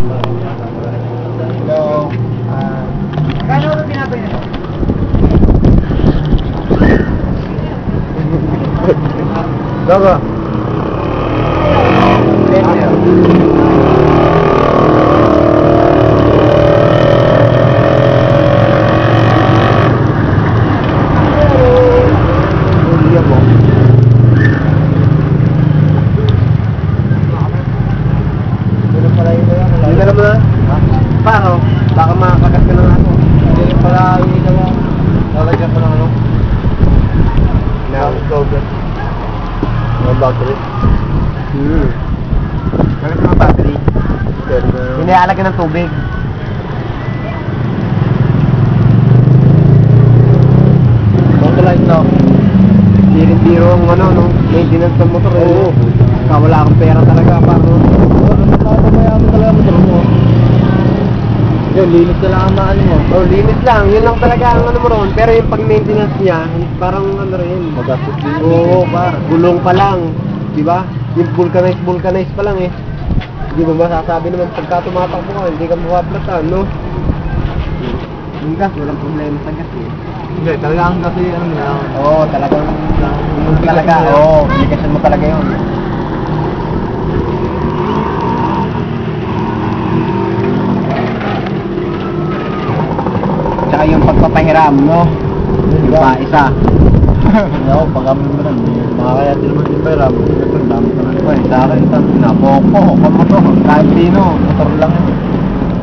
Hello. Kano rin pinapay nito? Logo. Paano? Baka makakagat ka ng ano. Hindi rin pala ikaw ang lalagyan ko ng ano. Now, slogan. No battery. Galit ng battery. Hindi. Inialagyan ng tubig. Light no. Biro ang ano, no? Maintenance ng motor eh. Oo. Wala akong pera talaga para Mayaman talaga motor mo. Yun, linis na lang ang maano mo. oh, linis lang. Yun lang talaga ang ano mo ron. Pero yung pag-maintenance niya, parang ano rin. Magastos din. Oo, gulong pa lang. Di ba? Yung vulcanize pa lang eh. Di ba masasabi naman pagka tumatakbo ka, hindi ka mapaplatan, no? Yung gas, walang problema sa gas eh. Hindi, talagang kasi ano mo lang. Oo, talagang talaga. Oo, application mo talaga yun. Tsaka yung pagpapahiram, no? Diba, isa. Oo, pag kami mo lang. Makakaya din naman yung pera. Ito, dami ka na. Sa akin, napoko. Kung mo to, kahit sino, motor lang yun.